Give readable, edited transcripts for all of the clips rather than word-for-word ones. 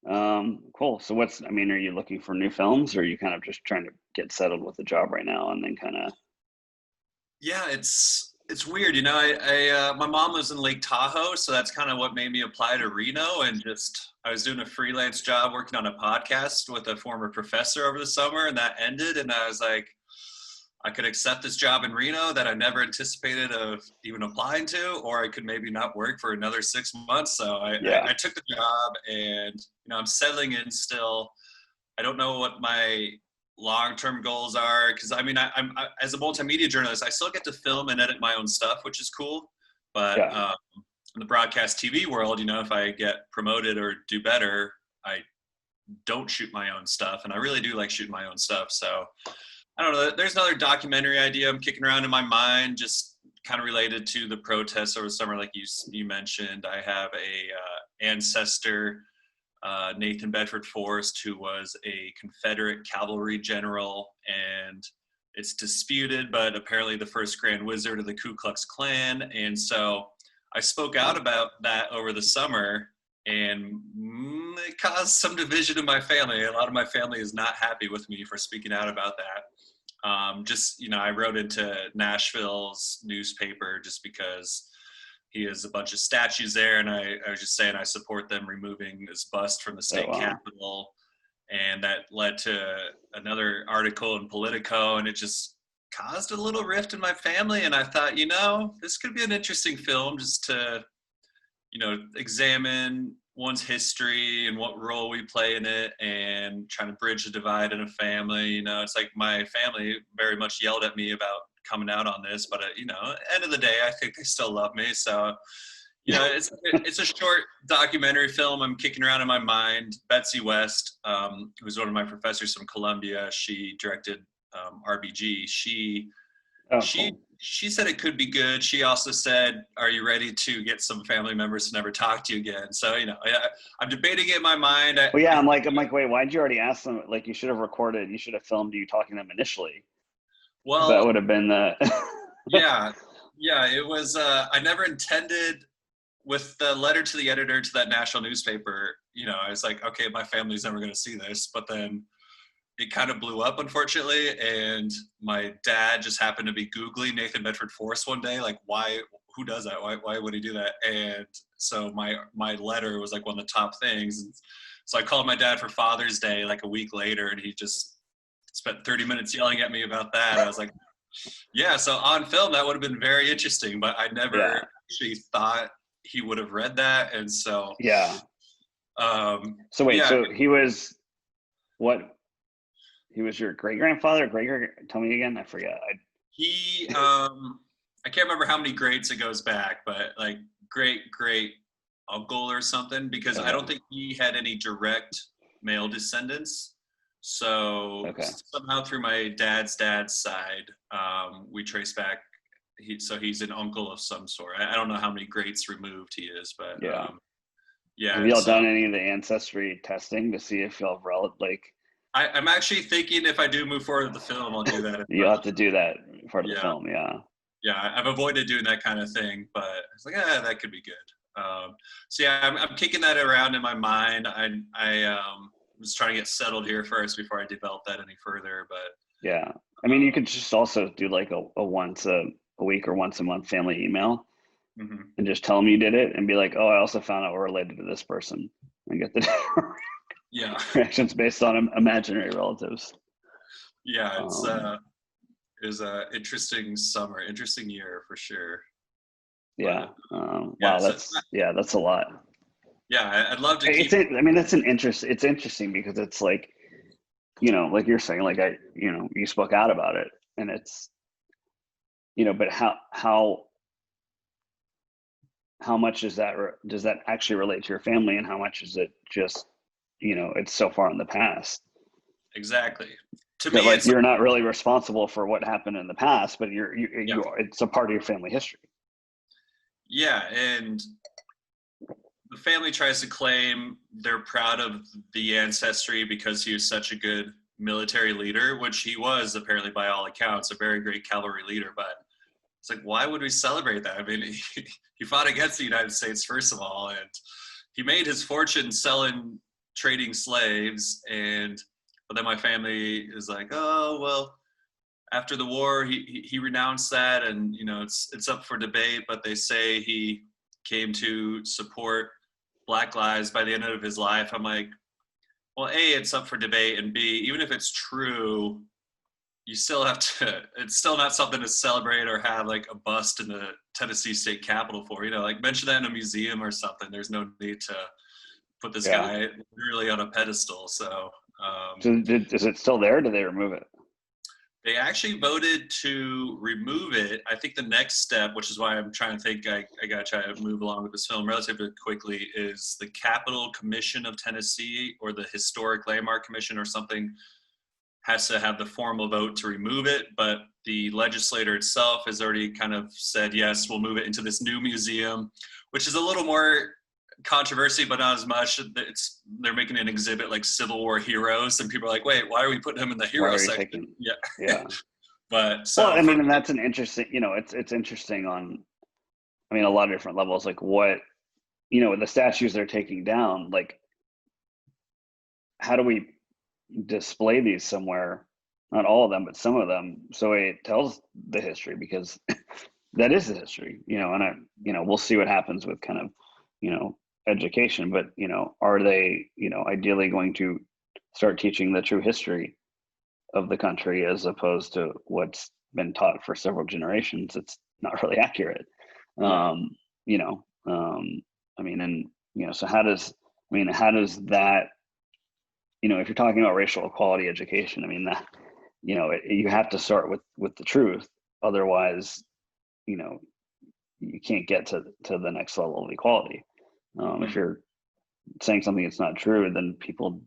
Cool. So I mean, are you looking for new films, or are you kind of just trying to get settled with the job right now and then kind of? Yeah, it's weird. My mom lives in Lake Tahoe, so that's kind of what made me apply to Reno. And just I was doing a freelance job working on a podcast with a former professor over the summer, and that ended. And I was like, I could accept this job in Reno that I never anticipated of even applying to, or I could maybe not work for another 6 months. So Yeah. I took the job, and I'm settling in still. I don't know what my long-term goals are, because I mean, as a multimedia journalist, I still get to film and edit my own stuff, which is cool. But Yeah. in the broadcast TV world, if I get promoted or do better, I don't shoot my own stuff, and I really do like shooting my own stuff. So I don't know. There's another documentary idea I'm kicking around in my mind, just kind of related to the protests over the summer, like you mentioned. I have a ancestor, Nathan Bedford Forrest, who was a Confederate cavalry general, and it's disputed, but apparently the first Grand Wizard of the Ku Klux Klan. And so I spoke out about that over the summer, and it caused some division in my family. A lot of my family is not happy with me for speaking out about that. I wrote into Nashville's newspaper just because he has a bunch of statues there, and I was just saying I support them removing his bust from the Oh, state wow. capitol. And that led to another article in Politico, and it just caused a little rift in my family. And I thought, this could be an interesting film just to, examine one's history and what role we play in it, and trying to bridge the divide in a family. It's like my family very much yelled at me about coming out on this, but end of the day, I think they still love me. So, it's a short documentary film I'm kicking around in my mind. Betsy West, who's one of my professors from Columbia, she directed RBG. Oh, She cool. she said it could be good. She also said, "Are you ready to get some family members to never talk to you again?" So I'm debating it in my mind. Well, yeah, I'm like, wait, why'd you already ask them? Like, you should have recorded, you should have filmed you talking to them initially. That Well, would have been the. yeah, yeah. It was. I never intended, with the letter to the editor to that national newspaper. I was like, okay, my family's never going to see this, but then it kind of blew up, unfortunately. And my dad just happened to be Googling Nathan Bedford Forrest one day, like, why, who does that? Why would he do that? And so my letter was like one of the top things. And so I called my dad for Father's Day like a week later, and he just spent 30 minutes yelling at me about that. I was like, yeah, so on film, that would have been very interesting, but I never Yeah. actually thought he would have read that. And so, Yeah. So wait, yeah, so what? He was your great grandfather, tell me again. I forget. he, I can't remember how many grades it goes back, but like great uncle or something, because I Okay. don't think he had any direct male descendants. So Okay. somehow through my dad's side, we trace back. He's an uncle of some sort. I don't know how many grades removed he is, but Yeah. Have yeah. y'all So done any of the ancestry testing to see if y'all have like I'm actually thinking if I do move forward with the film, I'll do that as you'll have well. to do that part of the Yeah. film? Yeah. Yeah, I've avoided doing that kind of thing, but it's like, that could be good. So yeah, I'm kicking that around in my mind. I was trying to get settled here first before I develop that any further. But Yeah. I mean, you could just also do like a once a week or once a month family email mhm. and just tell them you did it and be like, oh, I also found out we're related to this person, and get the Yeah, reactions based on imaginary relatives. yeah, Um, it was a interesting summer, interesting year for sure. But yeah. yeah, Wow. so That's a lot. yeah, I'd love to It's, keep. I mean, it's interesting because it's like, like you're saying, like you spoke out about it, and it's, but how much does that actually relate to your family, and how much is it just, it's so far in the past Exactly. To that me, like it's like, you're not really responsible for what happened in the past, but yeah, it's a part of your family history. yeah, and the family tries to claim they're proud of the ancestry because he was such a good military leader, which he was apparently by all accounts, a very great cavalry leader. But it's like, why would we celebrate that? I mean, he fought against the United States, first of all, and he made his fortune selling trading slaves. But then my family is like, oh, well, after the war, he renounced that, and it's up for debate. But they say he came to support Black lives by the end of his life. I'm like, well, A, it's up for debate, and B, even if it's true, you still have to. It's still not something to celebrate or have like a bust in the Tennessee State Capitol for. Like mention that in a museum or something. There's no need to put this Yeah. guy really on a pedestal. So. Is it still there? Or did they remove it? They actually voted to remove it. I think the next step, which is why I'm trying to think, I got to try to move along with this film relatively quickly, is the Capitol Commission of Tennessee or the Historic Landmark Commission or something has to have the formal vote to remove it. But the legislator itself has already kind of said, yes, we'll move it into this new museum, which is a little more controversy, but not as much. They're making an exhibit like Civil War heroes, and people are like, wait, why are we putting him in the hero section? Yeah. But so, well, I mean, and that's an interesting, it's interesting on, I mean, a lot of different levels, like what, the statues they're taking down, like, how do we display these somewhere? Not all of them, but some of them, so it tells the history, because that is the history, and we'll see what happens with kind of, education, but, are they, ideally going to start teaching the true history of the country as opposed to what's been taught for several generations? It's not really accurate. I mean, and, so how does that, if you're talking about racial equality education, I mean, that, you have to start with the truth. Otherwise, you can't get to the next level of equality. If you're saying something that's not true, then people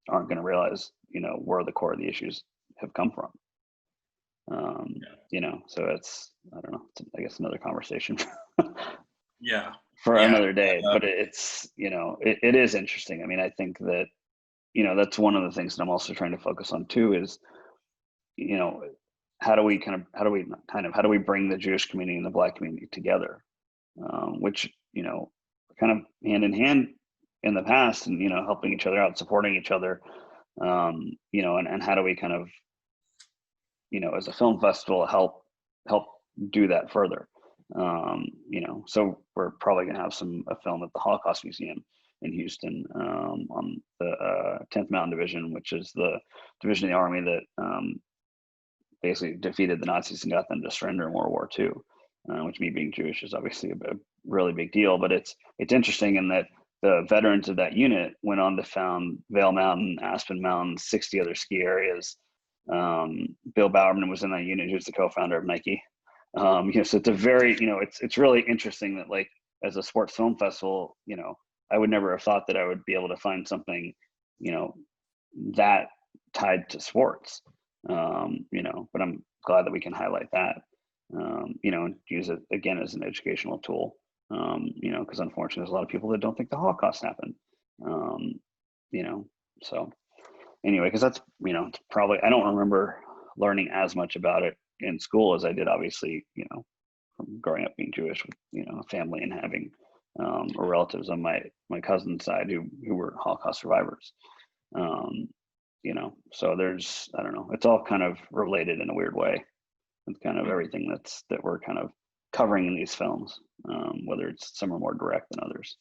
aren't going to realize, where the core of the issues have come from. So it's, I don't know, it's, I guess, another conversation for another day, but it's, it is interesting. I mean, I think that, that's one of the things that I'm also trying to focus on too, is, how do we bring the Jewish community and the Black community together, which, kind of hand in hand in the past, and, helping each other out, supporting each other, and how do we kind of, as a film festival, help do that further. So we're probably going to have a film at the Holocaust Museum in Houston, on the 10th Mountain Division, which is the division of the Army that basically defeated the Nazis and got them to surrender in World War II, which, me being Jewish, is obviously a really big deal. But it's interesting in that the veterans of that unit went on to found Vail Mountain, Aspen Mountain, 60 other ski areas. Bill Bowerman was in that unit, who's the co-founder of Nike. So it's a very, it's really interesting that, like, as a sports film festival, I would never have thought that I would be able to find something, that tied to sports, but I'm glad that we can highlight that, and use it again as an educational tool, because unfortunately there's a lot of people that don't think the Holocaust happened, so anyway, because that's, it's probably, I don't remember learning as much about it in school as I did, obviously, from growing up being Jewish with, a family and having or relatives on my cousin's side who were Holocaust survivors. So there's, I don't know, it's all kind of related in a weird way. It's kind of everything that we're kind of covering in these films, whether it's some are more direct than others.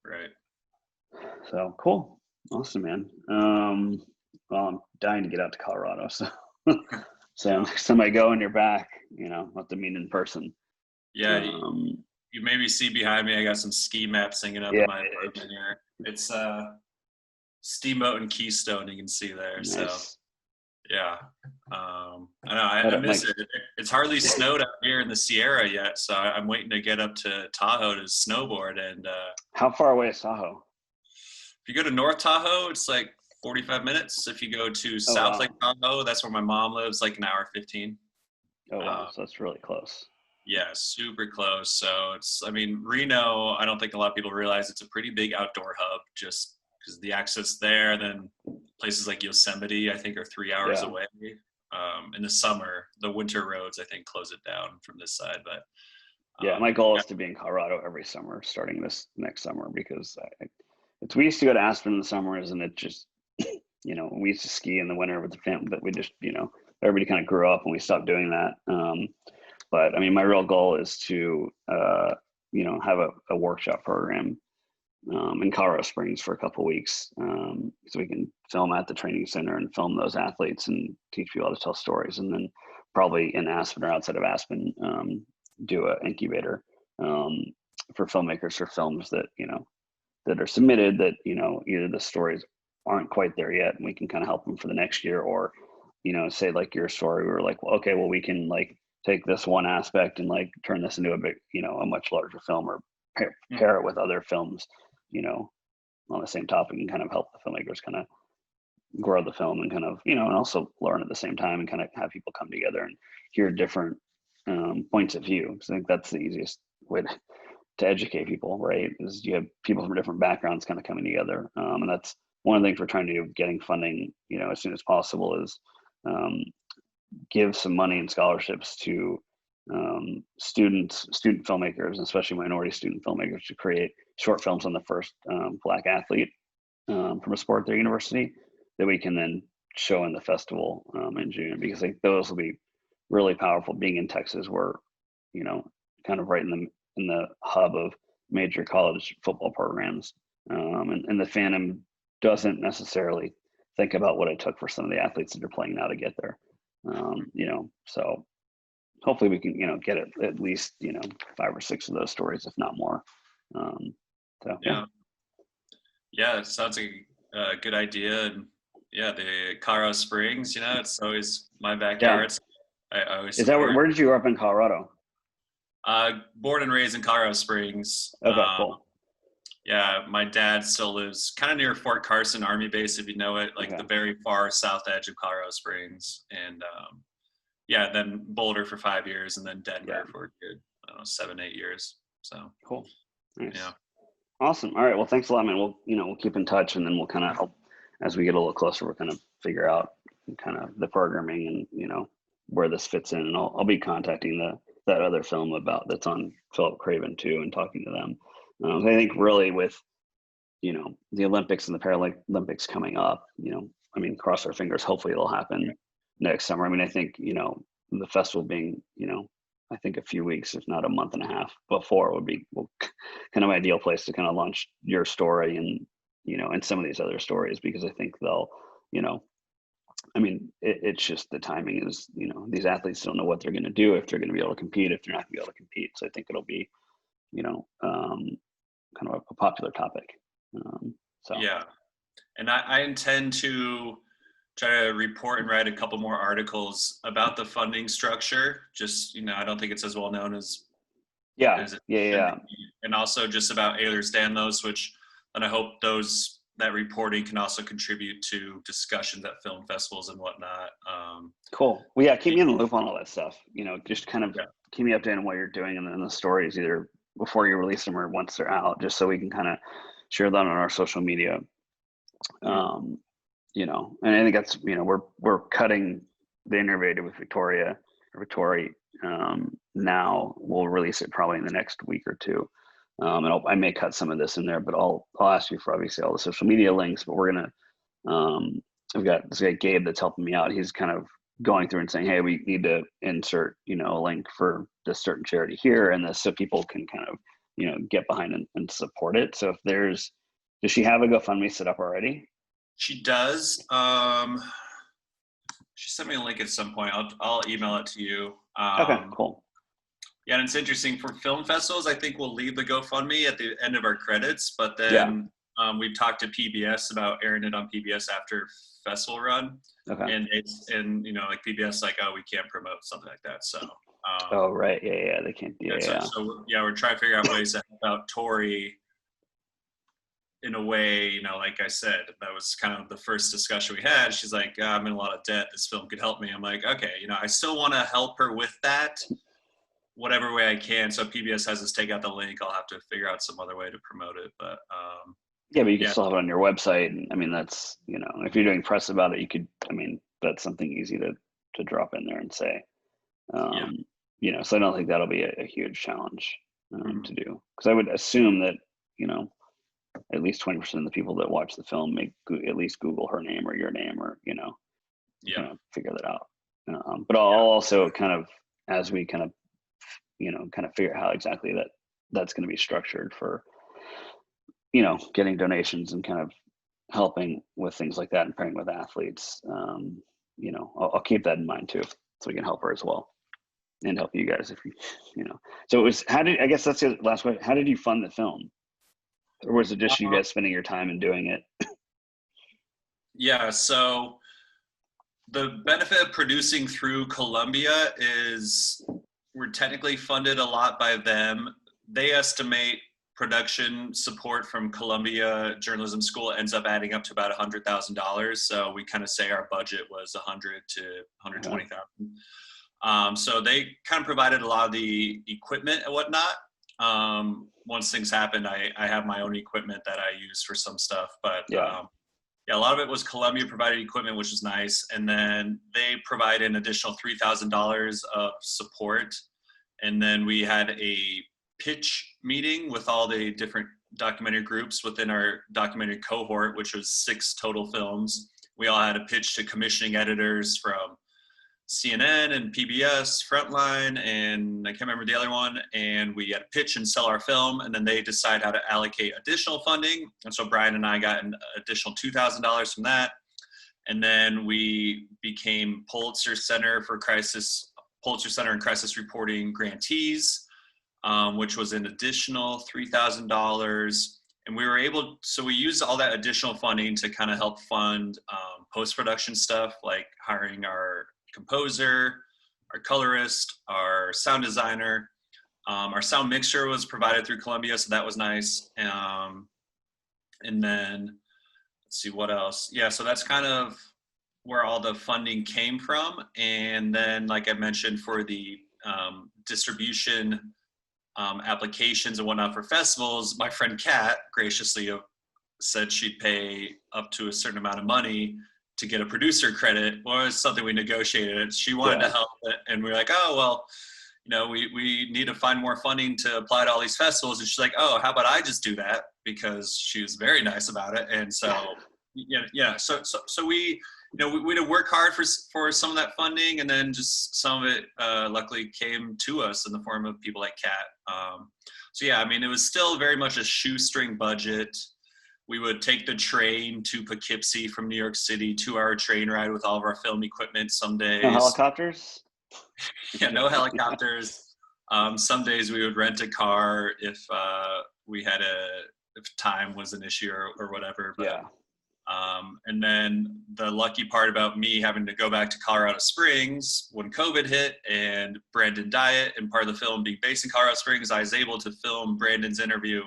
Right. So cool. Awesome, man. Well, I'm dying to get out to Colorado. So next time I go and you're back, I'll have to meet in person. Yeah. You maybe see behind me, I got some ski maps hanging up in my apartment here. It's Steamboat and Keystone, you can see there. Nice. So yeah. I know, I miss it. It's hardly snowed out here in the Sierra yet, so I'm waiting to get up to Tahoe to snowboard. And how far away is Tahoe? If you go to North Tahoe, it's like 45 minutes. If you go to South Lake Tahoe, that's where my mom lives, like an hour 15. Oh wow, so it's really close. Yeah, super close. So Reno, I don't think a lot of people realize it's a pretty big outdoor hub, just because the access there. And then places like Yosemite, I think, are 3 hours away. In the summer, the winter roads, I think, close it down from this side. But my goal is to be in Colorado every summer, starting this next summer, because we used to go to Aspen in the summers, and it just, we used to ski in the winter with the family, but we just, everybody kind of grew up and we stopped doing that. But I mean, my real goal is to, have a workshop program in Colorado Springs for a couple of weeks, so we can film at the training center and film those athletes and teach people how to tell stories. And then probably in Aspen or outside of Aspen, do an incubator for filmmakers for films that, that are submitted that, either the stories aren't quite there yet and we can kind of help them for the next year, or, say like your story, we were like, well, okay, well, we can like take this one aspect and like turn this into a big, a much larger film, or pair it with other films, on the same topic, and kind of help the filmmakers kind of grow the film and kind of, and also learn at the same time, and kind of have people come together and hear different points of view. So I think that's the easiest way to educate people, right? Is you have people from different backgrounds kind of coming together. And that's one of the things we're trying to do, getting funding, as soon as possible, is give some money and scholarships to student filmmakers, and especially minority student filmmakers, to create short films on the first Black athlete from a sport at their university that we can then show in the festival in June, because I think those will be really powerful, being in Texas, where, kind of right in the hub of major college football programs. And the fandom doesn't necessarily think about what it took for some of the athletes that are playing now to get there. So hopefully we can, get at least, 5 or 6 of those stories, if not more. Yeah, it sounds like a good idea. And yeah, the Colorado Springs, it's always my backyard. Yeah. I always Is that where did you grow up in Colorado? Born and raised in Colorado Springs. Okay, cool. Yeah, my dad still lives kind of near Fort Carson Army Base, if you know it, like the very far south edge of Colorado Springs. And then Boulder for 5 years, and then Denver for a good, 7-8 years. So cool. Nice. Yeah. Awesome. All right. Well, thanks a lot, man. We'll keep in touch, and then we'll kind of help as we get a little closer. We'll kind of figure out kind of the programming and, where this fits in. And I'll be contacting that other film that's on Philip Craven too, and talking to them. I think really with, the Olympics and the Paralympics coming up, cross our fingers, hopefully it'll happen next summer. I mean, I think, the festival being, I think a few weeks, if not a month and a half before, would be kind of ideal place to kind of launch your story and, and some of these other stories, because I think they'll, it's just the timing is, these athletes don't know what they're going to do, if they're going to be able to compete, if they're not going to be able to compete. So I think it'll be, kind of a popular topic. Yeah. And I intend to try to report and write a couple more articles about the funding structure. Just, I don't think it's as well known as it yeah. And also just about Ehlers-Danlos, and I hope that reporting can also contribute to discussions at film festivals and whatnot. Cool. Well, yeah, keep me in the loop on all that stuff. Just kind of keep me updated on what you're doing, and then the stories, either before you release them or once they're out, just so we can kind of share that on our social media. And I think that's, we're cutting the interview with Victoria. Now we'll release it probably in the next week or two. And I may cut some of this in there, but I'll ask you for obviously all the social media links. But we're gonna, I've got this guy Gabe that's helping me out. He's kind of going through and saying, hey, we need to insert, a link for this certain charity here and this, so people can kind of, get behind and support it. So if does she have a GoFundMe set up already? She does. She sent me a link at some point. I'll email it to you. Okay, cool. Yeah, and it's interesting for film festivals. I think we'll leave the GoFundMe at the end of our credits, but then we've talked to PBS about airing it on PBS after festival run. Okay. And like PBS, like, oh, we can't promote something like that. So. Oh right, yeah, they can't. So we're trying to figure out ways to help out Tori in a way, like I said, that was kind of the first discussion we had. She's like, I'm in a lot of debt. This film could help me. I'm like, okay, I still want to help her with that, whatever way I can. So PBS has us take out the link. I'll have to figure out some other way to promote it. But but you can still have it on your website. And that's, if you're doing press about it, you could, that's something easy to drop in there and say, so I don't think that'll be a huge challenge to do. Because I would assume that, at least 20% of the people that watch the film at least Google her name or your name, or Yeah. kind of figure that out. But I'll also kind of, as we kind of figure out how exactly that's going to be structured for getting donations and kind of helping with things like that and pairing with athletes. I'll keep that in mind too, so we can help her as well and help you guys if you. So it was, I guess that's the last question. How did you fund the film? Or was it just you guys spending your time and doing it? Yeah, so the benefit of producing through Columbia is we're technically funded a lot by them. They estimate production support from Columbia Journalism School ends up adding up to about $100,000. So we kind of say our budget was 100 to 120,000. So they kind of provided a lot of the equipment and whatnot. Once things happened, I have my own equipment that I use for some stuff, but a lot of it was Columbia provided equipment, which was nice. And then they provide an additional $3,000 of support. And then we had a pitch meeting with all the different documentary groups within our documentary cohort, which was 6 total films. We all had a pitch to commissioning editors from CNN and PBS, Frontline, and I can't remember the other one. And we had to pitch and sell our film, and then they decide how to allocate additional funding. And so Brian and I got an additional $2,000 from that. And then we became Pulitzer Center and Crisis Reporting grantees, which was an additional $3,000. And we were so we used all that additional funding to kind of help fund post-production stuff, like hiring our composer, our colorist, our sound designer. Our sound mixer was provided through Columbia, so that was nice. And then, let's see what else. Yeah, so that's kind of where all the funding came from. And then, like I mentioned, for the distribution applications and whatnot for festivals, my friend Kat graciously said she'd pay up to a certain amount of money to get a producer credit. Well, it's something we negotiated. She wanted to help it, and we were like, oh, well, we need to find more funding to apply to all these festivals. And she's like, oh, how about I just do that? Because she was very nice about it. And so, so we, we had to work hard for some of that funding, and then just some of it luckily came to us in the form of people like Kat. So yeah, I mean, it was still very much a shoestring budget. We would take the train to Poughkeepsie from New York City, 2-hour train ride with all of our film equipment some days. No helicopters? Yeah, no helicopters. Some days we would rent a car if if time was an issue or whatever. But, and then the lucky part about me having to go back to Colorado Springs when COVID hit and Brandon Diet and part of the film being based in Colorado Springs, I was able to film Brandon's interview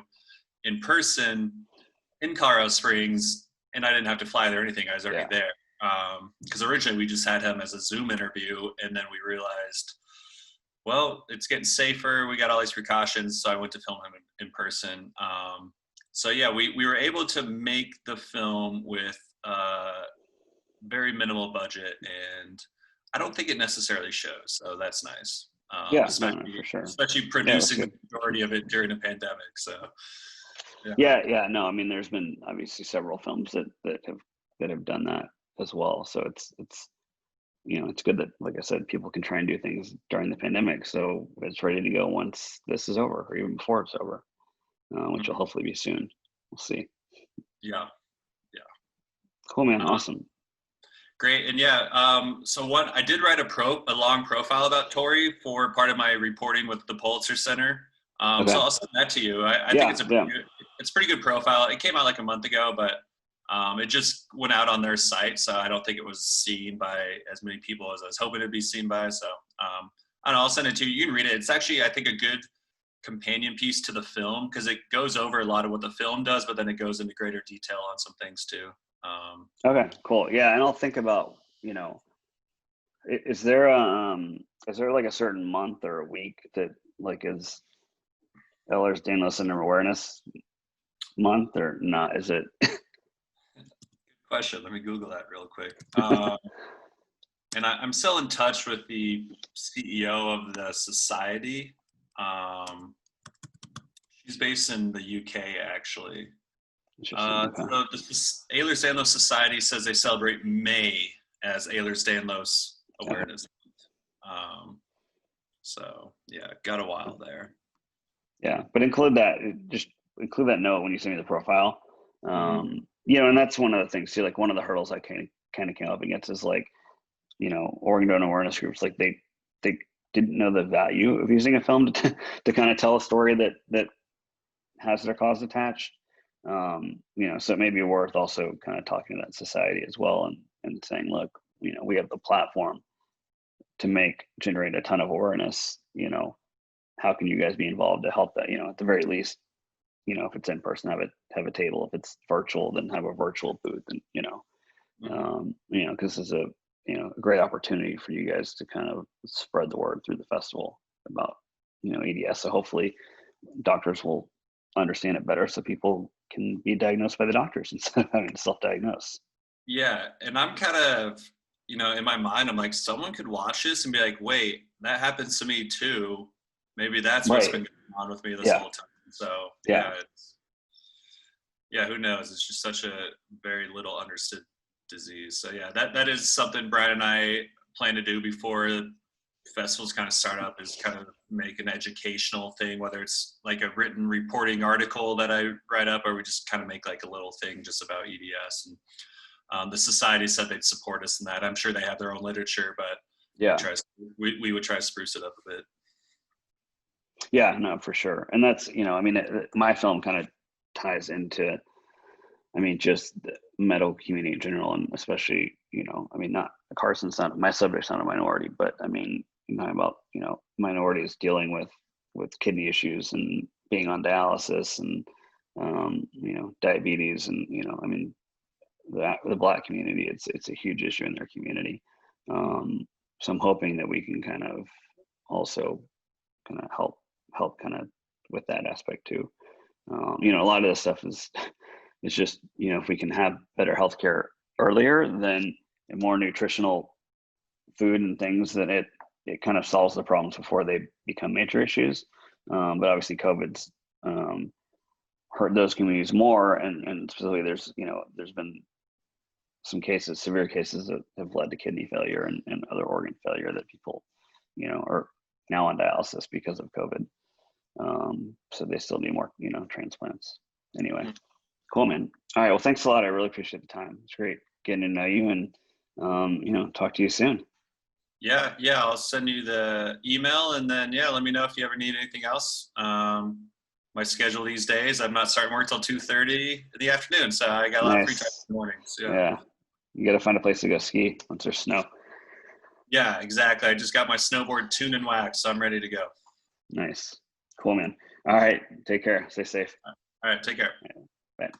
in person in Colorado Springs, and I didn't have to fly there or anything. I was already there. Because originally we just had him as a Zoom interview, and then we realized, well, it's getting safer. We got all these precautions, so I went to film him in person. So yeah, we were able to make the film with very minimal budget, and I don't think it necessarily shows. So that's nice. Especially, for sure. Especially producing the majority of it during a pandemic. So. No, I mean, there's been obviously several films that have done that as well. So it's it's good that, like I said, people can try and do things during the pandemic, so it's ready to go once this is over, or even before it's over, which will hopefully be soon. We'll see. Yeah. Cool, man. Awesome. Great. And so I did write a long profile about Tori for part of my reporting with the Pulitzer Center. So I'll send that to you. I think it's a pretty good profile. It came out like a month ago, but it just went out on their site, so I don't think it was seen by as many people as I was hoping it'd be seen by. So I don't know, I'll send it to you. You can read it. It's actually, I think, a good companion piece to the film because it goes over a lot of what the film does, but then it goes into greater detail on some things too. Okay, cool. Yeah, and I'll think about, is there like a certain month or a week that like is Ehlers-Danlos syndrome awareness month or not? Is it? Question. Let me Google that real quick. And I'm still in touch with the CEO of the society. She's based in the UK, actually. Interesting. Okay. So Ehlers-Danlos Society says they celebrate May as Ehlers-Danlos Awareness Month. So yeah, got a while there. Yeah, but include that. Just include that note when you send me the profile. Mm-hmm. And that's one of the things too. Like one of the hurdles I kind of came up against is like, organ donor awareness groups. Like they didn't know the value of using a film to kind of tell a story that has their cause attached. So it may be worth also kind of talking to that society as well and saying, look, we have the platform to generate a ton of awareness. How can you guys be involved to help that? At the very least, if it's in person, have a table. If it's virtual, then have a virtual booth, and because it's a great opportunity for you guys to kind of spread the word through the festival about EDS. So hopefully, doctors will understand it better, so people can be diagnosed by the doctors instead of having to self-diagnose. Yeah, and I'm kind of, in my mind, I'm like, someone could watch this and be like, wait, that happens to me too. Maybe that's what's been going on with me this whole time. So yeah, who knows? It's just such a very little understood disease. So yeah, that is something Brad and I plan to do before the festivals kind of start up, is kind of make an educational thing, whether it's like a written reporting article that I write up, or we just kind of make like a little thing just about EDS. And the society said they'd support us in that. I'm sure they have their own literature, but we would try to spruce it up a bit. Yeah, no, for sure. And that's, my film kind of ties into, just the medical community in general, and especially, not Carson's not, my subject's not a minority, but you're talking about, minorities dealing with kidney issues and being on dialysis and, diabetes and, the Black community, it's a huge issue in their community. So I'm hoping that we can kind of also kind of help kind of with that aspect too. A lot of this stuff is just, if we can have better healthcare earlier, then more nutritional food and things, that it kind of solves the problems before they become major issues. But obviously COVID's hurt those communities more, and specifically there's been some severe cases that have led to kidney failure and other organ failure that people, are now on dialysis because of COVID. So they still need more, transplants. Anyway, cool, man. All right. Well, thanks a lot. I really appreciate the time. It's great getting to know you, and, talk to you soon. Yeah. I'll send you the email, and then, let me know if you ever need anything else. My schedule these days, I'm not starting work till 2:30 in the afternoon. So I got a lot of free time in the mornings. Yeah. You got to find a place to go ski once there's snow. Yeah, exactly. I just got my snowboard tuned and waxed, so I'm ready to go. Nice. Cool, man. All right. Take care. Stay safe. All right. Take care. Bye.